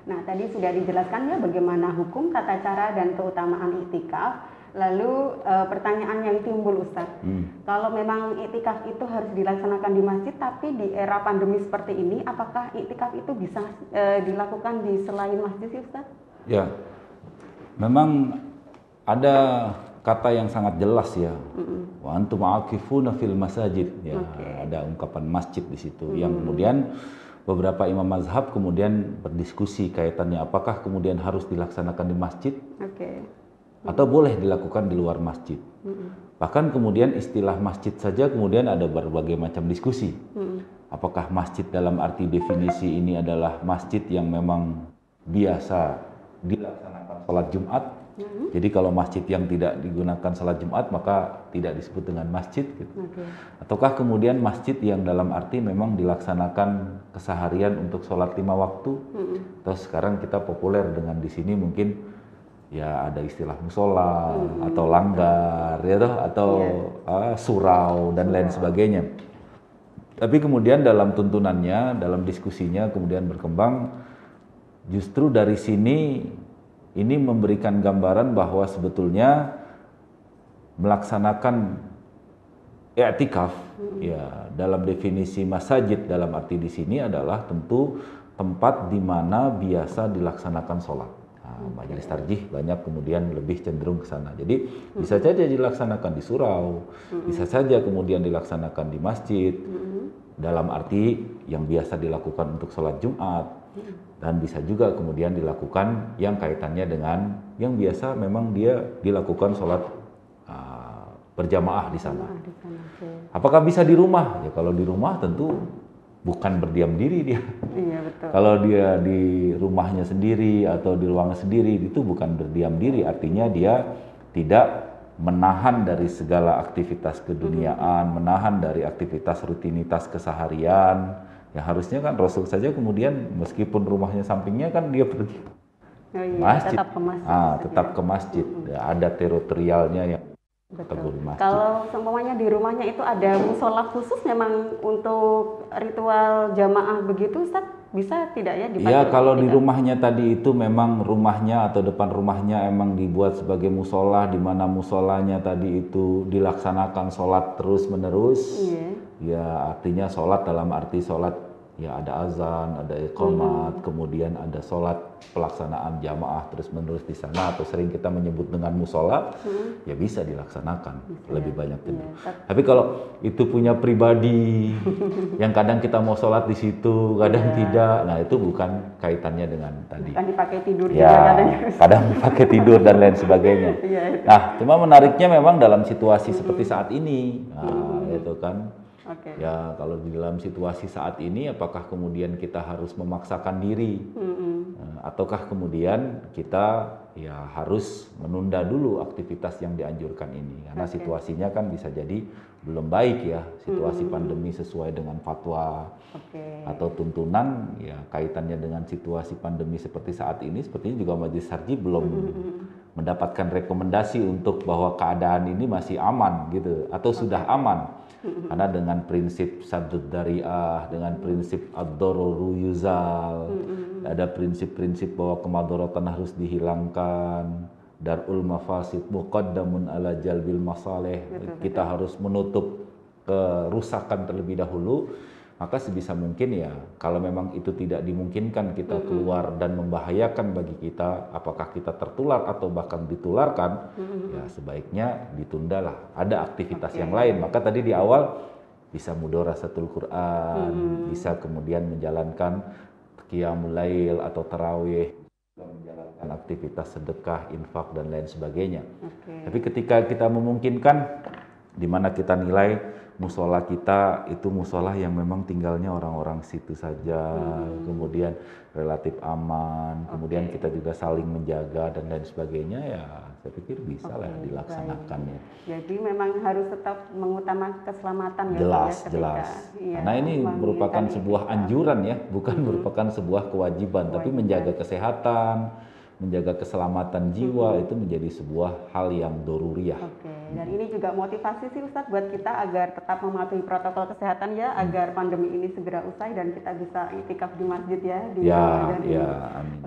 Nah, tadi sudah dijelaskan ya bagaimana hukum, tata cara, dan keutamaan iktikaf. Lalu pertanyaan yang timbul Ustadz, kalau memang iktikaf itu harus dilaksanakan di masjid, tapi di era pandemi seperti ini, apakah iktikaf itu bisa dilakukan di selain masjid sih Ustadz? Ya, memang ada kata yang sangat jelas ya, wa antum aakifuna fil masajid, ya, ada ungkapan masjid di situ, yang kemudian beberapa imam mazhab kemudian berdiskusi kaitannya apakah kemudian harus dilaksanakan di masjid atau boleh dilakukan di luar masjid. Bahkan kemudian istilah masjid saja kemudian ada berbagai macam diskusi. Apakah masjid dalam arti definisi ini adalah masjid yang memang biasa dilaksanakan sholat Jumat. Jadi kalau masjid yang tidak digunakan sholat Jumat maka tidak disebut dengan masjid gitu. Ataukah kemudian masjid yang dalam arti memang dilaksanakan keseharian untuk sholat 5 waktu. Terus sekarang kita populer dengan di sini mungkin ya ada istilah musola atau langgar ya toh, atau surau dan lain sebagainya. Tapi kemudian dalam tuntunannya, dalam diskusinya kemudian berkembang justru dari sini ini memberikan gambaran bahwa sebetulnya melaksanakan i'tikaf ya dalam definisi masjid dalam arti di sini adalah tentu tempat di mana biasa dilaksanakan sholat. Majelis tarjih banyak kemudian lebih cenderung ke sana. Jadi bisa saja dilaksanakan di surau, bisa saja kemudian dilaksanakan di masjid dalam arti yang biasa dilakukan untuk sholat Jumat, dan bisa juga kemudian dilakukan yang kaitannya dengan yang biasa memang dia dilakukan sholat berjamaah di sana. Apakah bisa di rumah? Ya kalau di rumah tentu bukan berdiam diri dia. Iya, betul. Kalau dia di rumahnya sendiri atau di ruangan sendiri itu bukan berdiam diri, artinya dia tidak menahan dari segala aktivitas keduniaan, menahan dari aktivitas rutinitas keseharian. Ya harusnya kan Rasul saja kemudian meskipun rumahnya sampingnya kan dia pergi masjid. Tetap ke masjid. Tetap ke masjid. Ada teritorialnya yang betul. Kalau seumpamanya di rumahnya itu ada musola khusus memang untuk ritual jamaah begitu Ustaz, bisa tidak ya dipakai? Ya kalau di rumahnya tadi itu memang rumahnya atau depan rumahnya emang dibuat sebagai musola, di mana musolanya tadi itu dilaksanakan sholat terus menerus. Ya artinya sholat dalam arti sholat ya ada azan, ada iqamat, kemudian ada sholat pelaksanaan jamaah terus menerus di sana atau sering kita menyebut dengan musola, ya bisa dilaksanakan lebih banyak itu. Tapi kalau itu punya pribadi yang kadang kita mau sholat di situ, kadang tidak, nah itu bukan kaitannya dengan tadi. Kan dipakai tidur ya, juga kadang dipakai tidur dan lain sebagainya. Nah, cuma menariknya memang dalam situasi seperti saat ini, itu kan. Ya kalau di dalam situasi saat ini apakah kemudian kita harus memaksakan diri ataukah kemudian kita ya harus menunda dulu aktivitas yang dianjurkan ini karena situasinya kan bisa jadi belum baik ya situasi pandemi sesuai dengan fatwa atau tuntunan ya kaitannya dengan situasi pandemi seperti saat ini sepertinya juga Majelis Tarjih belum mendapatkan rekomendasi untuk bahwa keadaan ini masih aman gitu atau sudah aman. Karena dengan prinsip saddud dari'ah, dengan prinsip ad-dararu yuzal, ada prinsip-prinsip bahwa kemadharatan harus dihilangkan, darul mafasid muqaddamun ala jalbil masalih, kita harus menutup kerusakan terlebih dahulu, maka sebisa mungkin ya kalau memang itu tidak dimungkinkan kita keluar dan membahayakan bagi kita, apakah kita tertular atau bahkan ditularkan, ya sebaiknya ditundalah. Ada aktivitas yang lain. Maka tadi di awal bisa mudharasatul Quran, bisa kemudian menjalankan qiyamul lail atau tarawih, menjalankan aktivitas sedekah, infak dan lain sebagainya. Tapi ketika kita memungkinkan, di mana kita nilai musola kita itu musola yang memang tinggalnya orang-orang situ saja, kemudian relatif aman, kemudian kita juga saling menjaga dan lain sebagainya, ya saya pikir bisa lah dilaksanakan ya. Jadi memang harus tetap mengutamakan keselamatan ya. Jelas. Karena ini merupakan sebuah anjuran ya, bukan merupakan sebuah kewajiban, tapi menjaga kesehatan, menjaga keselamatan jiwa itu menjadi sebuah hal yang doruriyah. Dan ini juga motivasi sih Ustadz buat kita agar tetap mematuhi protokol kesehatan ya, agar pandemi ini segera usai dan kita bisa iktikaf di masjid ya. Di Ramadan ini. Amin.